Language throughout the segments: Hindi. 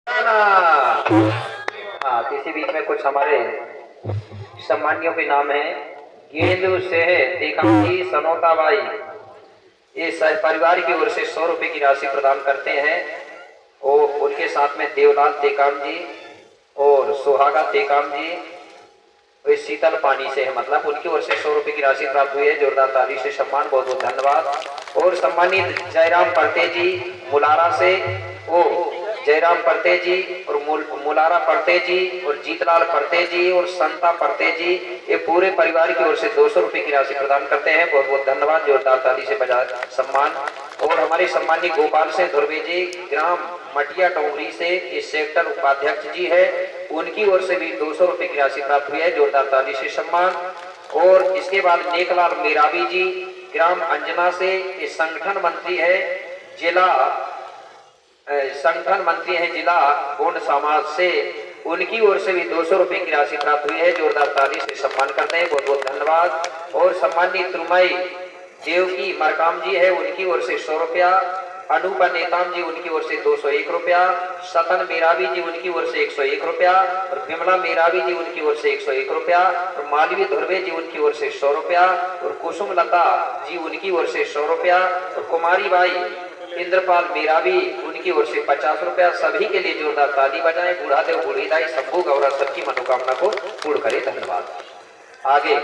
हाँ, तो इसी बीच में कुछ हमारे सम्मानियों के नाम हैं। गेंदु सेह टेकाजी सनोता बाई, ये सह परिवार की ओर से 100 रुपए की राशि प्रदान करते हैं। और उनके साथ में देवलाल टेकाम जी और सुहागा टेकाम जी, वे शीतल पानी से है, मतलब उनकी ओर से 100 रुपए की राशि प्राप्त हुई है। जोरदार ताली से सम्मान, बहुत बहुत धन्यवाद। और सम्मानित जयराम परते जी मुलारा से, ओ जयराम परते जी और मुलारा परते जी और जीतलाल परते जी और संता परते जी, ये पूरे परिवार की ओर से 200 रुपए की राशि प्रदान करते हैं। बहुत बहुत धन्यवाद, जोरदार ताली से बजा सम्मान। और हमारे सम्मानित गोपाल सिंह धुर्वे जी ग्राम मटिया टोंगरी से इस सेक्टर उपाध्यक्ष जी है, उनकी ओर से भी 200 रुपए की राशि प्राप्त हुई है। जोरदार ताली से सम्मान। और इसके बाद नेकलाल मेरावी जी ग्राम अंजना से इस संगठन मंत्री है, जिला संगठन मंत्री है जिला गोंड समाज से, उनकी ओर से भी 200 रुपए की राशि प्राप्त हुई है। जोरदार ताली से सम्मान करते हैं, बहुत बहुत धन्यवाद। और सम्मानित त्रुमई देवकी मरकाम जी है, उनकी ओर से 100 रुपया। अनूपा नेताम जी उनकी ओर से 201 रुपया। सतन मेरावी जी उनकी ओर से 101 रुपया। और विमला मेरावी जी उनकी ओर से 101 रुपया। और मालवी धुर्वे जी उनकी ओर से 100 रुपया। और कुसुम लता जी उनकी ओर से 100 रुपया। और कुमारी बाई इंद्रपाल मेरावी उनकी ओर से 50 रुपया। सभी के लिए जोरदार ताली बजाएं। बूढ़ा देव बूढ़ीदाई शंभू गौरा सबकी मनोकामना को पूर्ण करे। धन्यवाद। आगे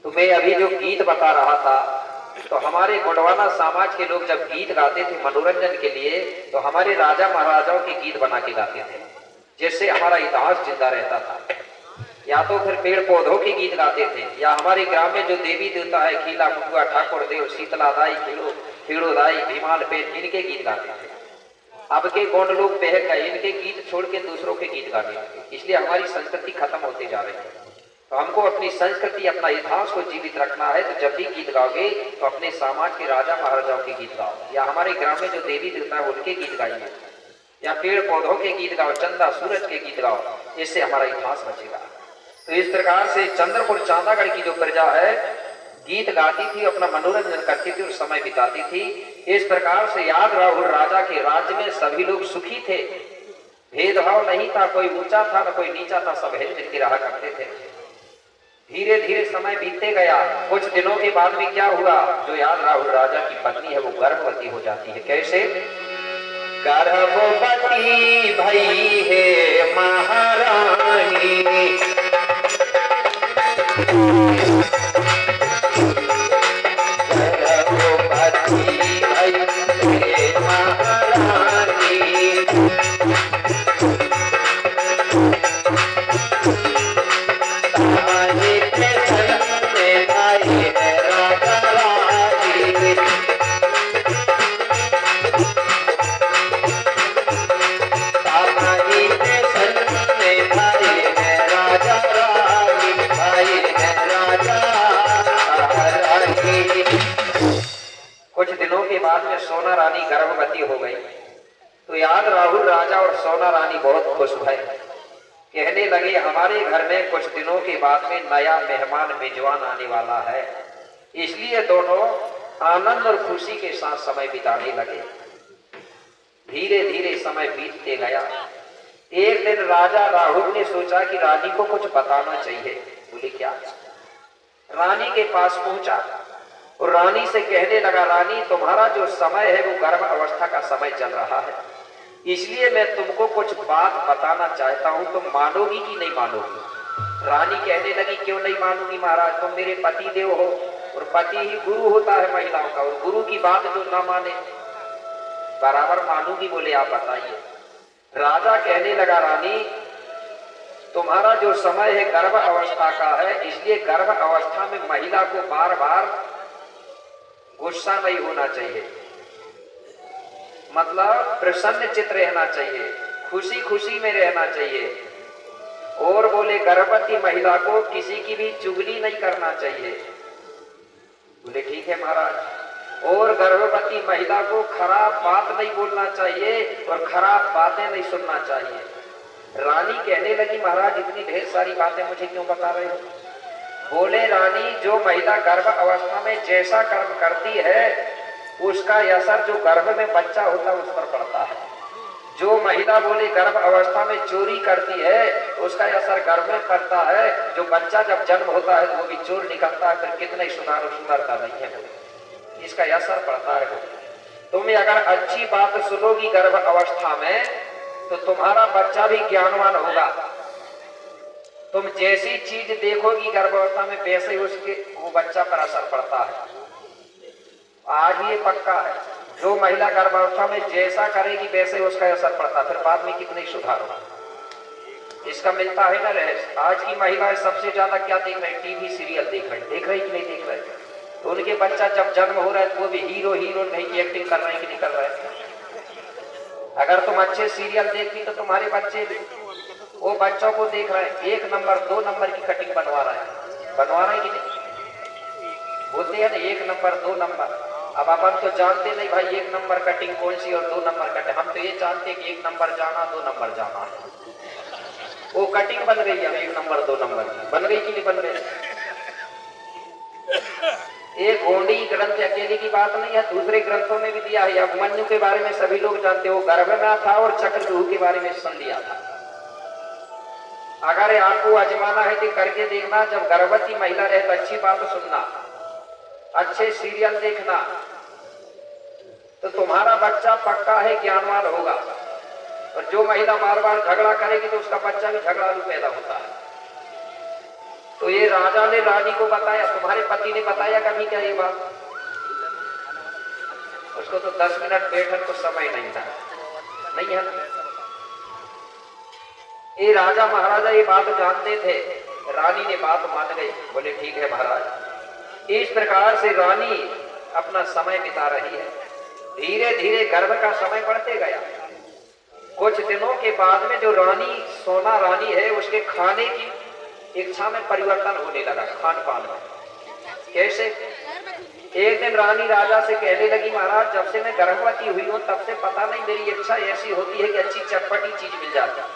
तो मैं अभी जो गीत बता रहा था, तो हमारे गोंडवाना समाज के लोग जब गीत गाते थे मनोरंजन के लिए, तो हमारे राजा महाराजाओं के गीत बना के गाते थे, जिससे हमारा इतिहास जिंदा रहता था। या तो फिर पेड़ पौधों के गीत गाते थे, या हमारे ग्राम में जो देवी देवता है खीला मुटुआ ठाकुर देव शीतला दाई खीड़ो दाई भीमाल पेट, इनके गीत गाते थे। अब के गोंड लोग बहक गए, इनके गीत छोड़ के दूसरों के गीत गाने लगे, इसलिए हमारी संस्कृति खत्म होती जा रही है। तो हमको अपनी संस्कृति अपना इतिहास को जीवित रखना है। तो जब भी गीत गाओगे तो अपने समाज के राजा महाराजाओं के गीत गाओ, या हमारे ग्राम में जो देवी देवता है उनके गीत गाइए, या पेड़ पौधों के गीत गाओ, चंदा सूरज के गीत गाओ, इससे हमारा इतिहास बचेगा। तो इस प्रकार से चंद्रपुर चांदागढ़ की जो प्रजा है गीत गाती थी, अपना मनोरंजन करती थी और समय बिताती थी। इस प्रकार से याद राहुल राजा के राज्य में सभी लोग सुखी थे, भेदभाव नहीं था, कोई ऊंचा था न कोई नीचा था, सब हिल के रहा करते थे। धीरे धीरे समय बीतते गया। कुछ दिनों के बाद में क्या हुआ, जो याद राहुल राजा की पत्नी है वो गर्भवती हो जाती है। कैसे? गर्भवती भई है महारानी, सोना रानी गर्भवती हो गई। तो याद राहुल राजा और सोना रानी बहुत खुश भय, कहने लगे हमारे घर में कुछ दिनों के बाद में नया मेहमान मेजबान आने वाला है, इसलिए दोनों आनंद और खुशी के साथ समय बिताने लगे। धीरे धीरे समय बीतते गया। एक दिन राजा राहुल ने सोचा कि रानी को कुछ बताना चाहिए। बोले क्या? रानी के पास पहुंचा और रानी से कहने लगा, रानी तुम्हारा जो समय है वो गर्भ अवस्था का समय चल रहा है, इसलिए मैं तुमको कुछ बात बताना चाहता हूं, तुम मानोगी कि नहीं मानोगी? रानी कहने लगी, क्यों नहीं मानूंगी महाराज, तुम मेरे पति देव हो और पति ही गुरु होता है महिलाओं का, और गुरु की बात जो ना माने बराबर मानूंगी। बोले आप बताइए। राजा कहने लगा, रानी तुम्हारा जो समय है गर्भ अवस्था का है, इसलिए गर्भ अवस्था में महिला को बार बार गुस्सा नहीं होना चाहिए, मतलब प्रसन्न चित्त रहना चाहिए, खुशी खुशी में रहना चाहिए। और बोले गर्भवती महिला को किसी की भी चुगली नहीं करना चाहिए। बोले ठीक है महाराज। और गर्भवती महिला को खराब बात नहीं बोलना चाहिए और खराब बातें नहीं सुनना चाहिए। रानी कहने लगी, महाराज इतनी ढेर सारी बातें मुझे क्यों बता रहे हो? बोले रानी, जो महिला गर्भ अवस्था में जैसा कर्म करती है उसका असर जो गर्भ में बच्चा होता है उस पर पड़ता है। जो महिला बोले गर्भ अवस्था में चोरी करती है तो उसका असर गर्भ में पड़ता है। जो बच्चा जब जन्म होता है तो वो भी चोर निकलता है, फिर कितना ही सुंदरता नहीं है, इसका असर पड़ता है। तुम्हें अगर अच्छी बात सुनोगी गर्भ अवस्था में तो तुम्हारा बच्चा भी ज्ञानवान होगा। तुम जैसी चीज देखोगी गर्भावस्था में वैसे ही उसके वो बच्चा पर असर पड़ता है। आज ये पक्का है, जो महिला गर्भावस्था में जैसा करेगी वैसे ही उसका असर पड़ता है, फिर बाद में कितने सुधार होगा, इसका मिलता है ना रहस्य। आज की महिलाएं सबसे ज्यादा क्या देख रही, टीवी सीरियल देख रही कि नहीं देख रहे, तो उनके बच्चा जब जन्म हो रहा है तो वो भी हीरो हीरोइन नहीं की एक्टिंग कर रहे हैं कि नहीं कर रहे हैं। अगर तुम अच्छे सीरियल देखती तो तुम्हारे बच्चे वो बच्चों को देख रहे हैं, 1 नंबर 2 नंबर की कटिंग बनवा रहे हैं कि नहीं, बोलते हैं ना 1 नंबर 2 नंबर। अब अपन तो जानते नहीं भाई 1 नंबर कटिंग कौन सी और 2 नंबर कटिंग, हम तो ये जानते हैं कि 1 नंबर जाना 2 नंबर जाना, वो कटिंग बन गई है 1 नंबर 2 नंबर बन गई कि नहीं बन गई। एक गोंडी ग्रंथ अकेले की बात नहीं है, दूसरे ग्रंथों में भी दिया है। अभिमन्यु के बारे में सभी लोग जानते हो, गर्भ में था और चक्रव्यूह के बारे में सुन लिया था। अगर आपको आजमाना है तो करके देखना, जब गर्भवती महिला रहे तो अच्छी बात सुनना, अच्छे सीरियल देखना, तो तुम्हारा बच्चा पक्का है ज्ञानवान होगा। और जो महिला बार बार झगड़ा करेगी तो उसका बच्चा भी झगड़ालू पैदा होता है। तो ये राजा ने रानी को बताया, तुम्हारे पति ने बताया कभी क्या ये बात? उसको तो 10 मिनट बैठने को समय नहीं था, नहीं है। ये राजा महाराजा ये बात जानते थे, रानी ने बात मान गई, बोले ठीक है महाराज। इस प्रकार से रानी अपना समय बिता रही है। धीरे धीरे गर्भ का समय बढ़ते गया। कुछ दिनों के बाद में जो रानी सोना रानी है उसके खाने की इच्छा में परिवर्तन होने लगा, खान पान में। कैसे? एक दिन रानी राजा से कहने लगी, महाराज जब से मैं गर्भवती हुई हूँ तब से पता नहीं मेरी इच्छा ऐसी होती है कि अच्छी चटपटी चीज मिल जाती है।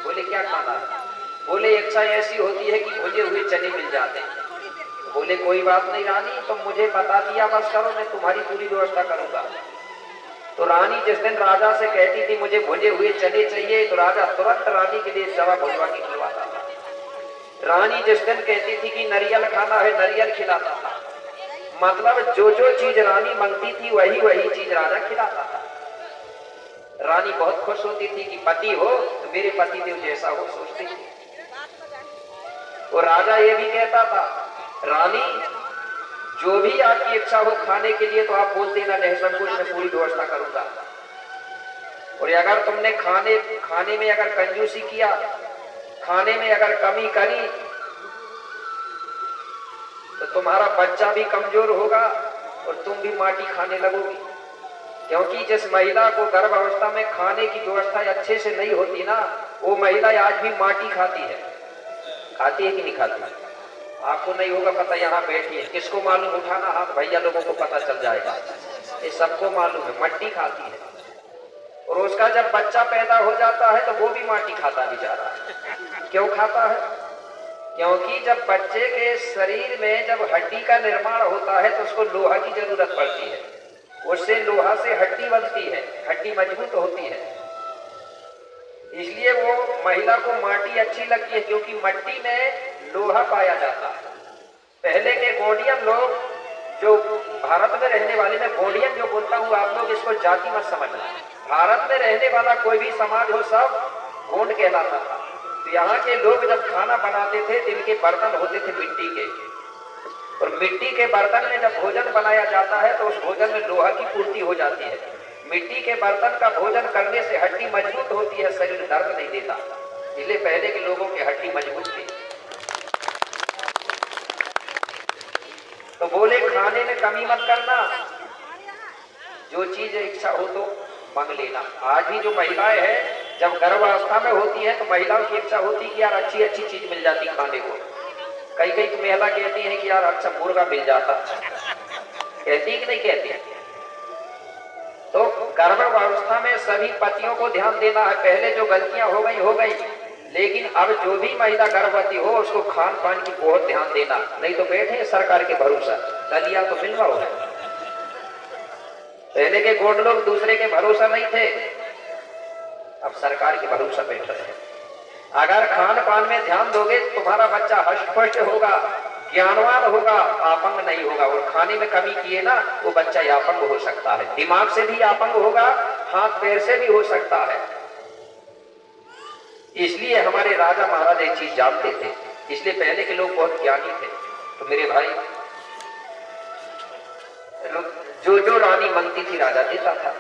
बोले क्या खाना है? बोले इच्छा ऐसी होती है कि भुजे हुए चने मिल जाते हैं। बोले कोई बात नहीं रानी, तुम मुझे बता दिया बस करो, मैं तुम्हारी पूरी व्यवस्था करूंगा। तो रानी जिस दिन राजा से कहती थी मुझे भुजे हुए चने चाहिए तो राजा तुरंत रानी के लिए दवा भुजवा के खिलवाता था। रानी जिस दिन कहती थी कि नारियल खाना है नरियल खिलाता था। मतलब जो जो चीज रानी मांगती थी वही वही चीज राजा खिलाता था। रानी बहुत खुश होती थी कि पति हो तो मेरे पति देव जैसा हो, सोचती थी। और राजा ये भी कहता था, रानी जो भी आपकी इच्छा हो खाने के लिए तो आप बोल देना, निसंकोच मैं पूरी व्यवस्था करूंगा। और अगर तुमने खाने में अगर कंजूसी किया, खाने में अगर कमी करी तो तुम्हारा बच्चा भी कमजोर होगा और तुम भी माटी खाने लगोगी। क्योंकि जिस महिला को गर्भ अवस्था में खाने की व्यवस्था अच्छे से नहीं होती ना, वो महिला आज भी माटी खाती है। खाती है कि नहीं खाती? आपको नहीं होगा पता, यहाँ बैठी है, किसको मालूम? उठाना हाथ, भैया लोगों को पता चल जाएगा। ये सबको मालूम है, मट्टी खाती है। और उसका जब बच्चा पैदा हो जाता है तो वो भी माटी खाता बेचारा। क्यों खाता है? क्योंकि जब बच्चे के शरीर में जब हड्डी का निर्माण होता है तो उसको लोहा की जरूरत पड़ती है। उससे लोहा से हड्डी बनती है, हड्डी मजबूत होती है। इसलिए वो महिला को माटी अच्छी लगती है, क्योंकि मिट्टी में लोहा पाया जाता है। पहले के गोंडियन लोग, जो भारत में रहने वाले, मैं गोंडियन जो बोलता हूँ आप लोग इसको जाति मत समझना। भारत में रहने वाला कोई भी समाज हो सब गोंड कहलाता था। तो यहाँ के लोग जब खाना बनाते थे तो इनके बर्तन होते थे मिट्टी के, और मिट्टी के बर्तन में जब भोजन बनाया जाता है तो उस भोजन में लोहा की पूर्ति हो जाती है। मिट्टी के बर्तन का भोजन करने से हड्डी मजबूत होती है, शरीर दर्द नहीं देता। इसलिए पहले के लोगों की हड्डी मजबूत थी। तो बोले खाने में कमी मत करना, जो चीज इच्छा हो तो मांग लेना। आज भी जो महिलाएं हैं जब गर्भावस्था में होती है तो महिलाओं की इच्छा होती कि यार अच्छी अच्छी चीज मिल जाती खाने को। कई कई तो महिला कहती है कि यार अच्छा मुर्गा मिल जाता, कहती कि नहीं कहती? तो गर्भावस्था में सभी पतियों को ध्यान देना है। पहले जो गलतियां हो गई, लेकिन अब जो भी महिला गर्भवती हो उसको खान पान की बहुत ध्यान देना, नहीं तो बैठे सरकार के भरोसा, दलिया तो मिलवा हो। पहले के गोंड लोग दूसरे के भरोसा नहीं थे, अब सरकार के भरोसा बैठ रहे हैं। अगर खान पान में ध्यान दोगे तो तुम्हारा बच्चा हष्ट-पुष्ट होगा, ज्ञानवान होगा, अपंग नहीं होगा। और खाने में कमी किए ना वो बच्चा अपंग हो सकता है, दिमाग से भी अपंग होगा, हाथ पैर से भी हो सकता है। इसलिए हमारे राजा महाराज एक चीज जानते थे, इसलिए पहले के लोग बहुत ज्ञानी थे। तो मेरे भाई, जो जो रानी मांगती थी राजा देता था।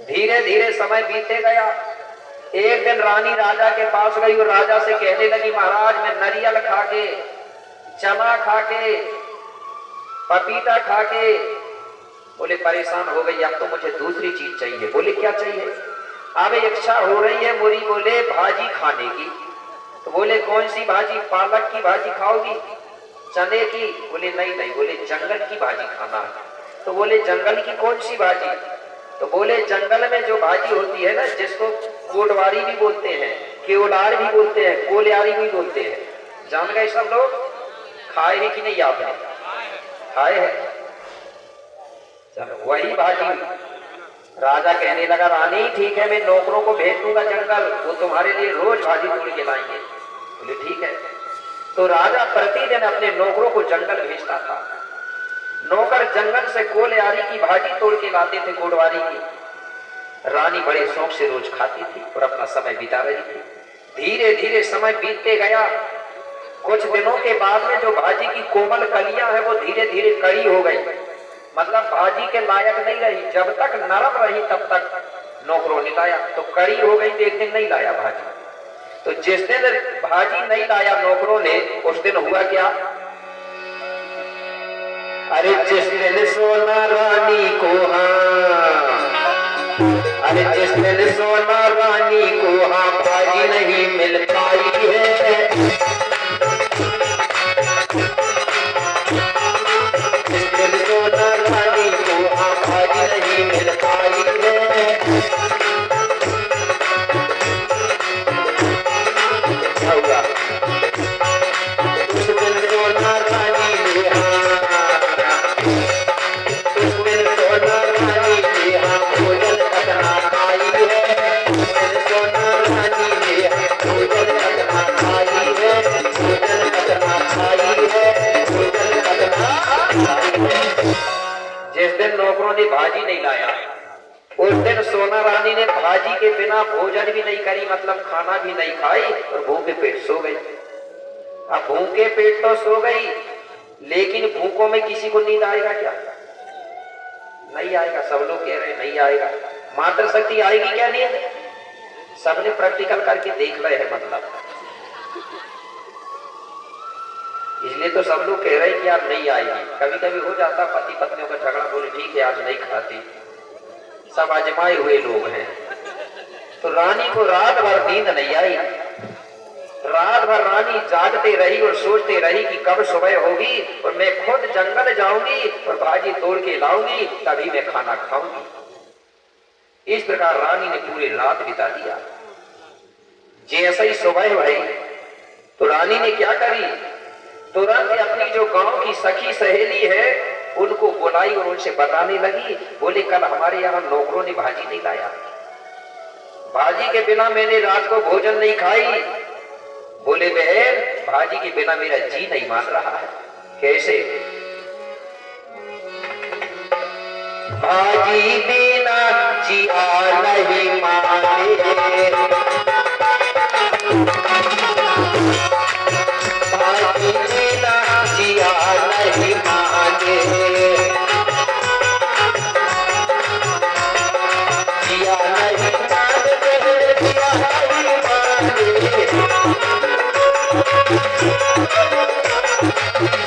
धीरे धीरे समय बीते गया। एक दिन रानी राजा के पास गई और राजा से कहने लगी, महाराज मैं नारियल खा के, चना खा के, पपीता खा के बोले परेशान हो गई, अब तो मुझे दूसरी चीज चाहिए। बोले क्या चाहिए? अब इच्छा हो रही है मोरी बोले भाजी खाने की। तो बोले कौन सी भाजी? पालक की भाजी खाओगी? चने की? बोले नहीं नहीं। बोले जंगल की भाजी खाना है। तो बोले जंगल की कौन सी भाजी? तो बोले जंगल में जो भाजी होती है ना, जिसको कोटवारी भी बोलते हैं, केवलार भी बोलते हैं, कोलियारी भी बोलते हैं। जान गए सब लोग? खाए हैं कि नहीं आपने? खाए हैं। चलो वही भाजी। राजा कहने लगा, रानी ठीक है मैं नौकरों को भेज दूंगा जंगल, वो तुम्हारे लिए रोज भाजी तोड़ के लाएंगे। बोले ठीक है। तो राजा प्रतिदिन अपने नौकरों को जंगल भेजता था। नौकर जंगल से कोलियारी की भाजी तोड़ के लाते थे, कोटवारी की। रानी बड़े शौक से रोज खाती थी और अपना समय बिता रही थी। धीरे धीरे समय बीतते गया। कुछ दिनों के बाद में जो भाजी की कोमल कलियां है वो धीरे धीरे कड़ी हो गई, मतलब भाजी के लायक नहीं रही। जब तक नरम रही तब तक नौकरों ने लाया, तो कड़ी हो गई तो एक दिन नहीं लाया भाजी। तो जिस दिन भाजी नहीं लाया नौकरों ने, उस दिन हुआ क्या? अरे जिस दिन सोना रानी को, हाँ अरे जिस दिन सोना रानी को हाँ भाजी नहीं मिल पाई है, जिस दिन सोना रानी को हाँ भाजी नहीं मिल पाई है, क्या हुआ? उस दिन सोना रानी ने जिस दिन नौकरों ने भाजी नहीं लाया, उस दिन सोना रानी ने भाजी के बिना भोजन भी नहीं करी, मतलब खाना भी नहीं खाई और भूखे पेट सो गई। अब भूखे पेट तो सो गई, लेकिन भूखों में किसी को नींद आएगा क्या? नहीं आएगा। सब लोग कह रहे हैं नहीं आएगा। मातृ शक्ति आएगी क्या नींद? सबने प्रैक्टिकल करके देख रहे हैं, मतलब इसलिए तो सब लोग कह रहे हैं कि यार नहीं आएगी। कभी कभी हो जाता पति पत्नियों का झगड़ा, बोले ठीक है आज नहीं खाती। सब आजमाए हुए लोग हैं। तो रानी को रात भर नींद नहीं आई। रात भर रानी जागते रही और सोचते रही कि कब सुबह होगी और मैं खुद जंगल जाऊंगी और भाजी तोड़ के लाऊंगी, तभी मैं खाना खाऊंगी। इस प्रकार रानी ने पूरी रात बिता दिया। जैसे ही सुबह भई तो रानी ने क्या करी, तुरंत अपनी जो गांव की सखी सहेली है उनको बुलाई और उनसे बताने लगी। बोले कल हमारे यहाँ नौकरों ने भाजी नहीं लाया, भाजी के बिना मैंने रात को भोजन नहीं खाई। बोले बहन भाजी के बिना मेरा जी नहीं मान रहा है। कैसे? भाजी बिना जिया नहीं माने, भाजी बिना जिया नहीं माने, जिया नहीं माने, जिया नहीं माने,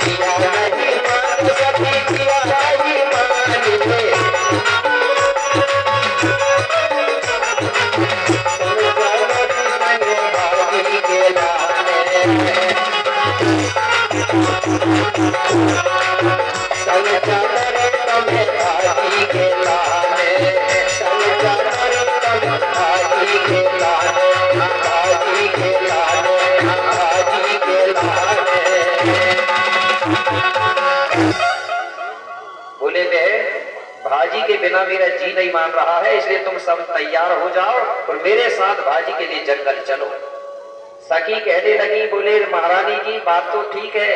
जिया नहीं माने, सभी जिया नहीं माने। भी नहीं मान रहा है, इसलिए तुम सब तैयार हो जाओ और मेरे साथ भाजी के लिए जंगल चलो। सखी कहने लगी, बोले महारानी जी बात तो ठीक है,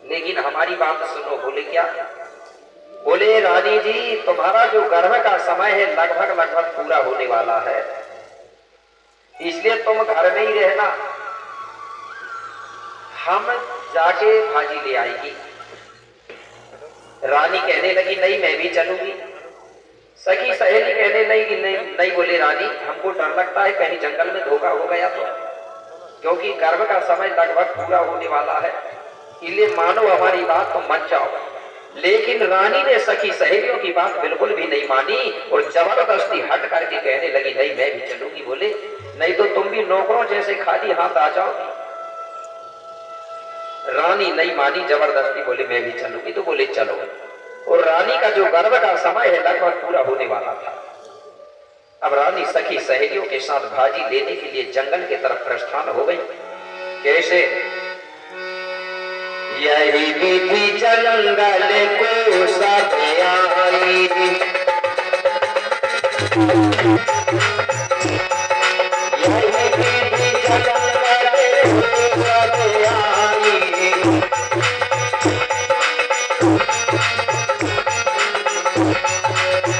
लेकिन हमारी बात सुनो। बोले क्या? बोले रानी जी तुम्हारा जो गर्भ का समय है लगभग पूरा होने वाला है, इसलिए तुम घर में ही रहना, हम जाके भाजी ले आएगी। रानी कहने लगी नहीं मैं भी चलूंगी। सखी सहेली कहने लगी नहीं बोले रानी हमको डर लगता है कहीं जंगल में धोखा हो गया तो, क्योंकि गर्भ का समय लगभग पूरा होने वाला है, इसलिए मानो हमारी बात तो मत जाओ। लेकिन रानी ने सखी सहेलियों की बात बिल्कुल भी नहीं मानी और जबरदस्ती हट करके कहने लगी नहीं मैं भी चलूंगी। बोले नहीं तो तुम भी नौकरों जैसे खाली हाथ आ जाओगी। रानी नहीं मानी, जबरदस्ती बोले मैं भी चलूंगी। तो बोले चलो। और रानी का जो गर्भ का समय है लगभग पूरा होने वाला था। अब रानी सखी सहेलियों के साथ भाजी लेने के लिए जंगल की तरफ प्रस्थान हो गई। कैसे? यही विधि जंगल को सब आई, यही विधि जंगल को सब आई,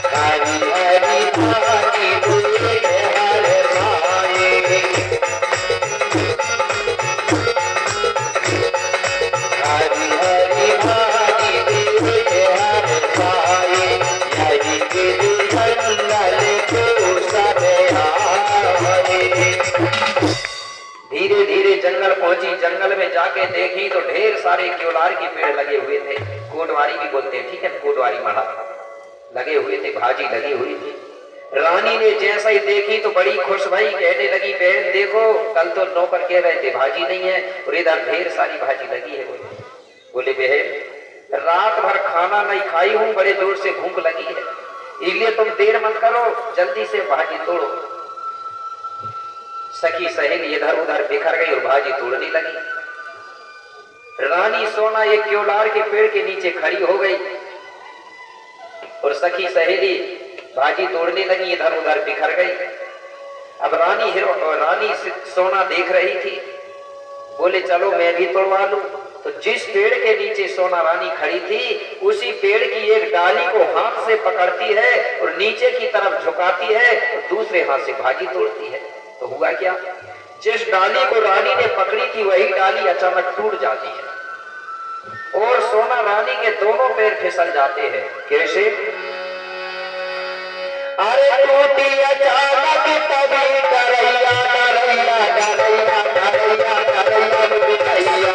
हरि हरि भाई दूजे हर भाई, हरि हरि भाई दूजे हर भाई, यही विधि जंगल को सब आई। धीरे धीरे जंगल पहुंची। जंगल में जाके देखी तो ढेर सारे क्योलार के पेड़ लगे हुए थे, कोटवारी भी बोलते हैं, ठीक है, कोटवारी माला लगे हुए थे, भाजी लगी हुई थी। रानी ने जैसा ही देखी तो बड़ी खुश भई, कहने लगी बहन देखो कल तो नौकर कह रहे थे भाजी नहीं है और इधर ढेर सारी भाजी लगी है। बोले बहन रात भर खाना नहीं खाई हूं, बड़े जोर से भूख लगी है, इसलिए तुम देर मत करो, जल्दी से भाजी तोड़ो। सखी सहेली इधर उधर बिखर गई और भाजी तोड़ने लगी। रानी सोना एक क्योलार के पेड़ के नीचे खड़ी हो गई और सखी सहेली भाजी तोड़ने लगी, इधर उधर बिखर गई। अब रानी सोना देख रही थी। बोले चलो मैं भी तोड़वा लूं। तो जिस पेड़ के नीचे सोना रानी खड़ी थी उसी पेड़ की एक डाली को हाथ से पकड़ती है और नीचे की तरफ झुकाती है और दूसरे हाथ से भाजी तोड़ती है। तो हुआ क्या? जिस डाली को रानी ने पकड़ी थी वही डाली अचानक टूट जाती है और सोना रानी के दोनों पैर फिसल जाते हैं। कैसे? अरे टूटी अचानक तभी डरैया डरैया डरैया डरैया डरैया बिछैया,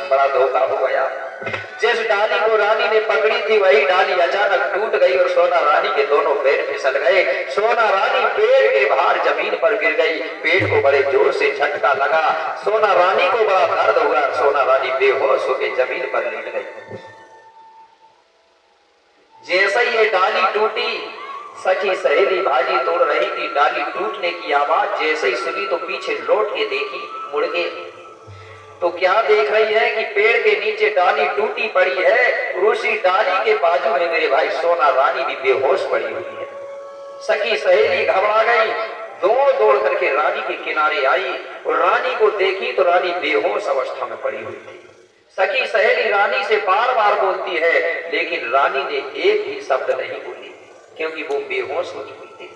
बड़ा धोखा हो गया। जिस डाली को रानी ने पकड़ी थी वही डाली अचानक टूट गई और सोना रानी के दोनों पैर फिसल गए। सोना रानी पेड़ के बाहर जमीन पर गिर गई। पेड़ को बड़े जोर से झटका लगा। सोना रानी को बड़ा दर्द हुआ। सोना रानी बेहोश होकर जमीन पर लेट गई। जैसे ही ये डाली टूटी, सखी सहेली भाजी तोड़ रही थी, डाली टूटने की आवाज जैसे ही सुनी तो पीछे लौट के देखी, मुड़ के तो क्या देख रही है कि पेड़ के नीचे डाली टूटी पड़ी है और उसी डाली के बाजू में मेरे भाई सोना रानी भी बेहोश पड़ी हुई है। सखी सहेली घबरा गई, दौड़ करके रानी के किनारे आई और रानी को देखी तो रानी बेहोश अवस्था में पड़ी हुई थी। सखी सहेली रानी से बार बार बोलती है लेकिन रानी ने एक भी शब्द नहीं बोली क्योंकि वो बेहोश हो चुकी थी।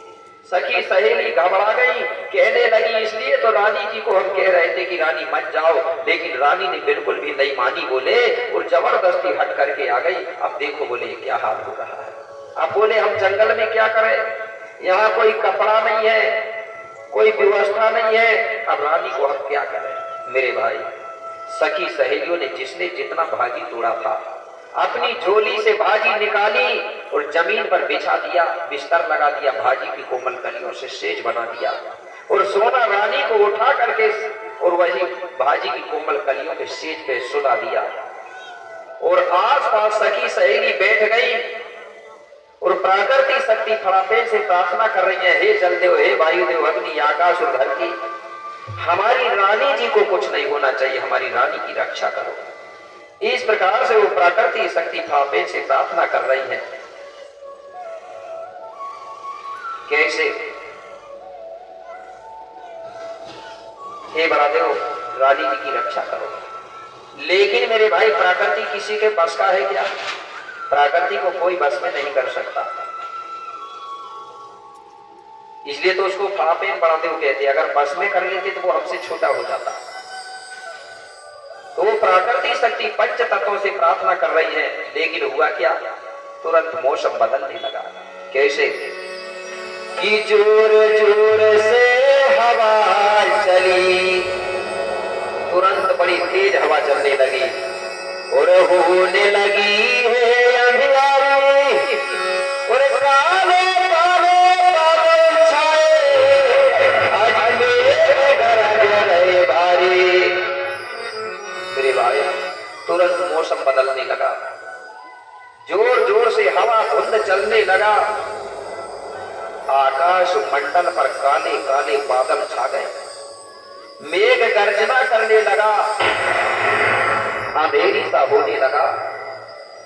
सखी सहेली घबरा गई, कहने लगी इसलिए तो रानी जी को हम कह रहे थे कि रानी मत जाओ, लेकिन रानी ने बिल्कुल भी नहीं मानी बोले और जबरदस्ती हट करके आ गई। अब देखो बोले क्या हाल हो रहा है। अब बोले हम जंगल में क्या करें, यहाँ कोई कपड़ा नहीं है, कोई व्यवस्था नहीं है, अब रानी को हम क्या करें। मेरे भाई सखी सहेलियों ने जिसने जितना भाजी तोड़ा था अपनी झोली से भाजी निकाली और जमीन पर बिछा दिया, बिस्तर लगा दिया, भाजी की कोमल कलियों से सेज बना दिया और सोना रानी को उठा करके और वही भाजी की कोमल कलियों के सेज पे सुला दिया। और आसपास सखी सहेली बैठ गई और प्राकृतिक शक्ति फड़ाफे से प्रार्थना कर रही है, हे जलदेव, हे वायुदेव, अग्नि, आकाश और धरती, हमारी रानी जी को कुछ नहीं होना चाहिए, हमारी रानी की रक्षा करो। इस प्रकार से वो प्राकृतिक शक्ति फड़ाफे से प्रार्थना कर रही है। कैसे? हे बड़ादेव, रानी जी की रक्षा करो। लेकिन मेरे भाई, प्रकृति किसी के बस का है क्या? प्रकृति को कोई बस में नहीं कर सकता, इसलिए तो उसको फापेन बड़ादेव कहते हैं। अगर बस में कर लेते तो वो हमसे छोटा हो जाता। तो वो प्राकृतिक शक्ति पंच तत्वों से प्रार्थना कर रही है, लेकिन हुआ क्या? तुरंत मौसम बदलने लगा। कैसे? कि जोर जोर से हवा चली, तुरंत बड़ी तेज हवा चलने लगी और होने लगी है अंधियारी और काले काले बादल छाए, आज मेरे घर रहे भारी। मेरे भाई, तुरंत मौसम बदलने लगा, जोर जोर से हवा धुंध चलने लगा, आकाश मंडल पर काले काले बादल छा गए, मेघ गर्जना करने लगा, अंधेरी सा होने लगा,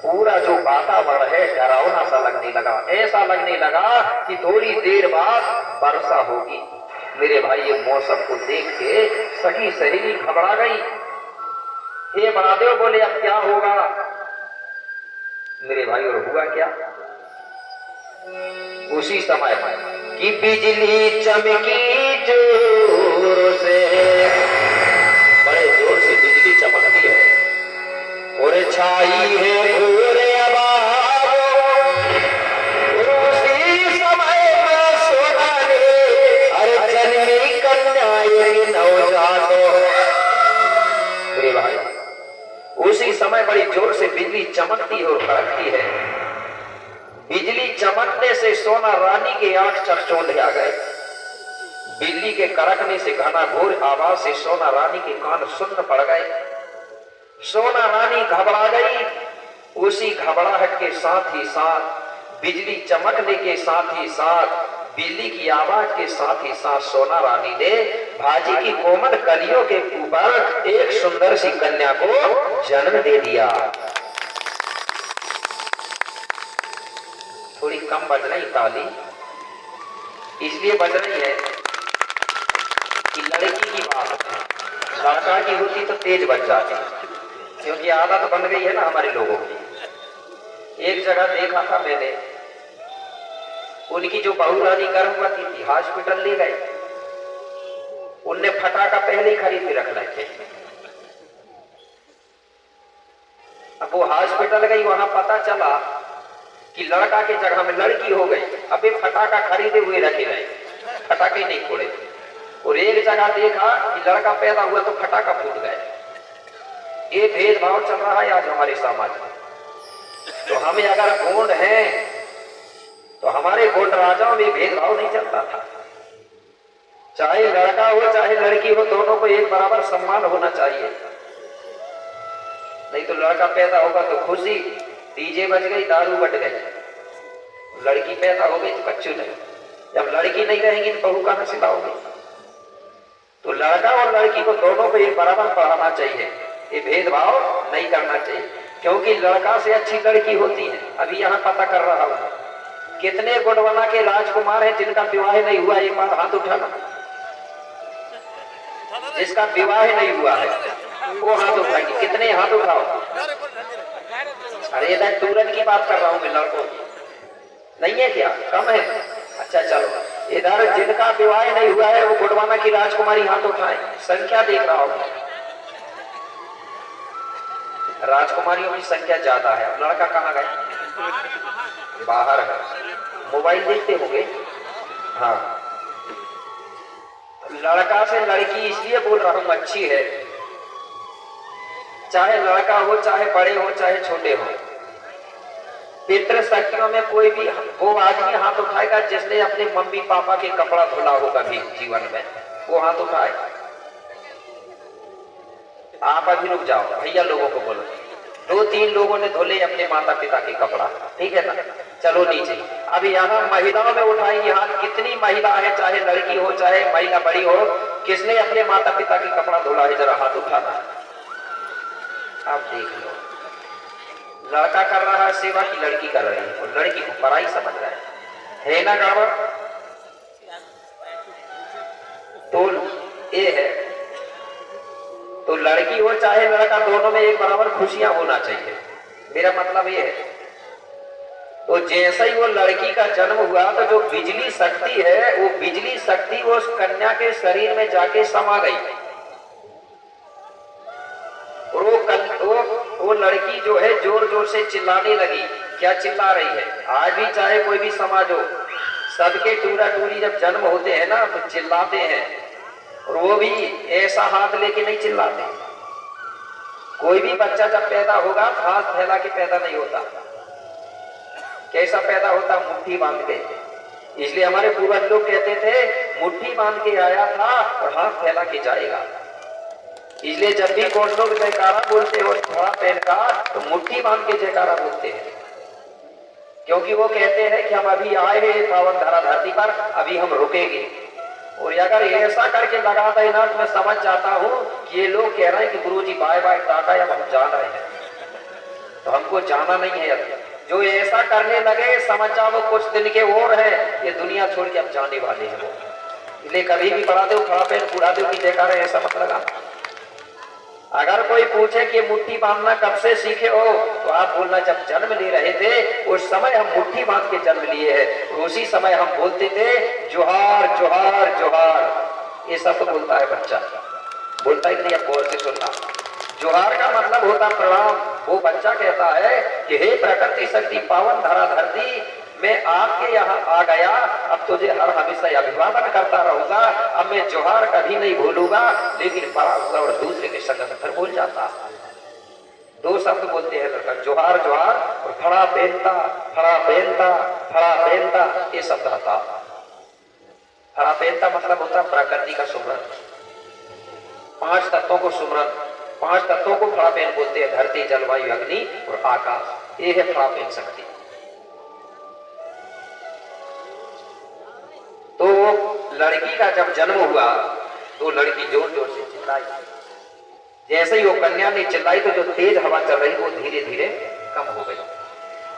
पूरा जो वातावरण है डरावना सा लगने लगा। ऐसा लगने लगा कि थोड़ी देर बाद वर्षा होगी। मेरे भाई, ये मौसम को देख के सखी सहेली घबरा गई। हे बड़ादेव बोले, अब क्या होगा? मेरे भाई, और हुआ क्या? उसी समय कि बिजली चमकी जोर से, बड़े जोर से बिजली चमकती है और छाई है घोर आबाद। उसी समय में सोना ने अरे जन्मी कन्या ये नवजात। मेरे भाई, उसी समय बड़ी जोर से बिजली चमकती और कड़कती है। बिजली चमकने से सोना रानी के आंख चरचोंधे आ गए। बिजली के कड़कने से घना घोर आवाज से सोना रानी के कान सुन्न पड़ गए। सोना रानी घबरा गई। उसी घबराहट के साथ ही साथ, बिजली चमकने के साथ ही साथ, बिजली की आवाज के साथ ही साथ सोना रानी ने भाजी की कोमल कलियों के ऊपर एक सुंदर सी कन्या को जन्म दे दिया। थोड़ी कम बज रही ताली, इसलिए बज रही है कि लड़की की बात है, लड़का की होती तो तेज बज जाती, क्योंकि आदत बन गई है ना हमारे लोगों की। एक जगह देखा था मैंने, उनकी जो बहू रानी गर्भवती थी, हॉस्पिटल ले गए, उनने फटाका पहले ही खरीद के रख रखे। अब वो हॉस्पिटल गई, वहां पता चला कि लड़का के जगह में लड़की हो गई। अबे फटाका खरीदे हुए रखे रहे, फटाके नहीं फोड़े। और एक जगह देखा कि लड़का पैदा हुआ तो फटाका फूट गए। ये भेदभाव चल रहा है आज हमारे समाज में। तो हमें अगर गोंड है तो हमारे गोंड राजाओं में भेदभाव नहीं चलता था। चाहे लड़का हो चाहे लड़की हो, दोनों को एक बराबर सम्मान होना चाहिए। नहीं तो लड़का पैदा होगा तो खुशी, डीजे बज गई, दारू बट गई। लड़की पैदा हो गई तो कच्चू नहीं। जब लड़की नहीं रहेगी तो बहू कहां से लाओगे? तो लड़का और लड़की को दोनों को एक बराबर पढ़ाना चाहिए, ये भेदभाव नहीं करना चाहिए, क्योंकि लड़का से अच्छी लड़की होती है। अभी यहाँ पता कर रहा हूं, कितने गोंडवाना के राजकुमार हैं जिनका विवाह नहीं हुआ? एक बार हाथ उठाना। जिसका विवाह नहीं हुआ है वो हाथ उठाएंगे। कितने? हाथ उठाओ। अरे इधर टूरन की बात कर रहा हूं मैं, लड़कों की नहीं है क्या? कम है? अच्छा चलो, इधर जिनका विवाह नहीं हुआ है वो गोंडवाना की राजकुमारी हाथ उठाए। संख्या देख रहा हूं, राजकुमारियों की संख्या ज्यादा है। लड़का कहाँ गए? बाहर है, मोबाइल देखते होंगे। हाँ, लड़का से लड़की इसलिए बोल रहा हूं अच्छी है। चाहे लड़का हो, चाहे बड़े हो, चाहे छोटे हो, पितृ शक्तियों में कोई भी वो आदमी हाथ उठाएगा जिसने अपने मम्मी पापा के कपड़ा धुला हो कभी जीवन में, वो हाथ उठाए। आप अभी रुक जाओ, भैया लोगों को बोलो, 2-3 लोगों ने धुले अपने माता पिता के कपड़ा, ठीक है ना? चलो नीचे। अब यहाँ महिलाओं में उठाएंगे हाथ, कितनी महिला है, चाहे लड़की हो चाहे महिला बड़ी हो, किसने अपने माता पिता के कपड़ा धुला है? जरा हाथ उठाना। आप देख लो, लड़का कर रहा है सेवा की लड़की कर रही है, और लड़की को पराई समझ रहा है ना गड़बड़? तो ये है, तो लड़की हो चाहे लड़का, दोनों में एक बराबर खुशियां होना चाहिए, मेरा मतलब ये है। तो जैसे ही वो लड़की का जन्म हुआ तो जो बिजली शक्ति है, वो बिजली शक्ति वो उस कन्या के शरीर में जाके समा गई, और वो लड़की जो है जोर जोर से चिल्लाने लगी। क्या चिल्ला रही है? आज भी चाहे कोई भी समाज हो, सबके टूरा टूरी जब जन्म होते हैं ना तो चिल्लाते हैं, और वो भी ऐसा हाथ लेके नहीं चिल्लाते। कोई भी बच्चा जब पैदा होगा हाथ फैला के पैदा नहीं होता। कैसा पैदा होता? मुट्ठी बांध के। इसलिए हमारे पूर्वज लोग कहते थे मुट्ठी बांध के आया था और हाथ फैला के जाएगा। इसलिए जब भी कौन लोग जयकारा बोलते हो थोड़ा पहन का, तो मुट्ठी बांध के जयकारा बोलते हैं, क्योंकि वो कहते हैं कि हम अभी आए हैं पावन धरा धरती पर, अभी हम रुकेंगे। और अगर ऐसा करके लगा देना तो मैं समझ जाता हूँ कि ये लोग कह रहे हैं कि गुरुजी बाय बाय टाटा, अब हम जा रहे हैं, तो हमको जाना नहीं है अभी। जो ऐसा करने लगे समझ जाओ वो कुछ दिन के और है, ये दुनिया छोड़ के अब जाने वाले हैं वो। इसलिए कभी भी बढ़ा दो खड़ा पेन पूरा दो की जयकारा, ऐसा मत लगा। अगर कोई पूछे कि मुट्ठी बांधना कब से सीखे हो, तो आप बोलना जब जन्म ले रहे थे उस समय हम मुट्ठी बांध के जन्म लिए हैं, उसी समय हम बोलते थे जोहार जोहार जोहार। ये सब तो बोलता है बच्चा, बोलता ही नहीं, अब गौर से सुनना। जोहार का मतलब होता प्रणाम। वो बच्चा कहता है कि हे प्रकृति शक्ति पावन धरा धरती, मैं आपके यहाँ आ गया, अब तुझे हर हमेशा अभिवादन करता रहूंगा, अब मैं जोहार कभी नहीं भूलूंगा। लेकिन बड़ा हुआ और दूसरे के संग में फिर भूल जाता। 2 शब्द बोलते हैं लड़का, जोहार जोहार और फड़ा पहनता फड़ा पहनता फड़ा पहनता, ये शब्द आता। फड़ा पहनता मतलब होता प्रकृति का सुमरन, 5 तत्वों को सुमरन। 5 तत्वों को फड़ा पहन बोलते हैं, धरती जलवायु अग्नि और आकाश, ये है फड़ा पहन शक्ति। तो लड़की का जब जन्म हुआ तो लड़की जोर जोर से चिल्लाई। जैसे ही वो कन्या ने चिल्लाई तो जो तेज हवा चल रही वो धीरे धीरे कम हो गई।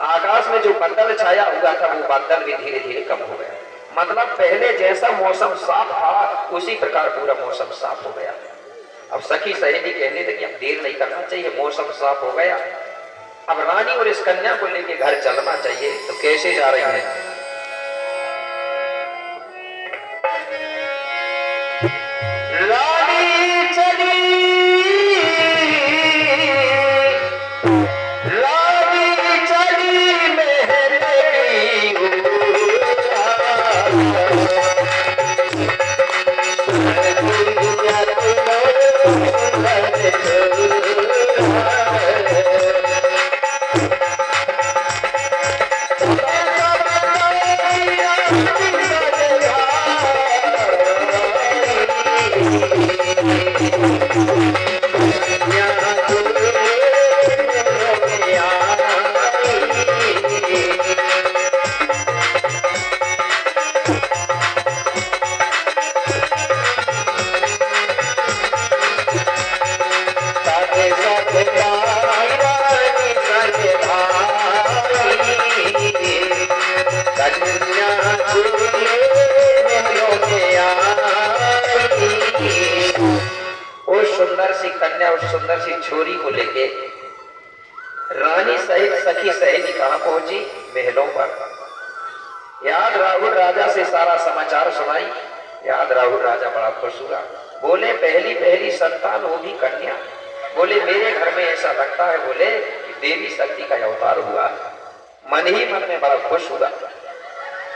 आकाश में जो बादल छाया हुआ था वो बादल भी धीरे धीरे कम हो गया। मतलब पहले जैसा मौसम साफ था उसी प्रकार पूरा मौसम साफ हो गया। अब सखी सहेली कहने लगी अब देर नहीं करना चाहिए, मौसम साफ हो गया, अब रानी और इस कन्या को लेके घर चलना चाहिए। तो कैसे जा रही है? रानी चली सुंदर सी छोरी को लेके रानी सहित सखी सहेली कहां पहुंची? महलों पर। याद राहुल राजा से सारा समाचार सुनाई। याद राहुल राजा बड़ा खुश हुआ, बोले पहली पहली संतान होगी कन्या। बोले मेरे घर में ऐसा लगता है, बोले कि देवी शक्ति का अवतार हुआ। मन ही मन में बड़ा खुश हुआ।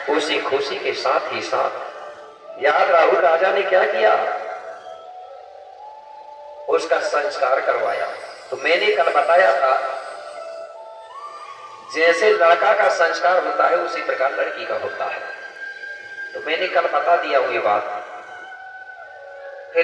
उसी खुशी के साथ ही साथ याद राहुल राजा ने क्या किया? उसका संस्कार करवाया। तो मैंने कल बताया था जैसे लड़का का संस्कार होता है उसी प्रकार लड़की का होता है। तो मैंने कल बता दिया हुई बात।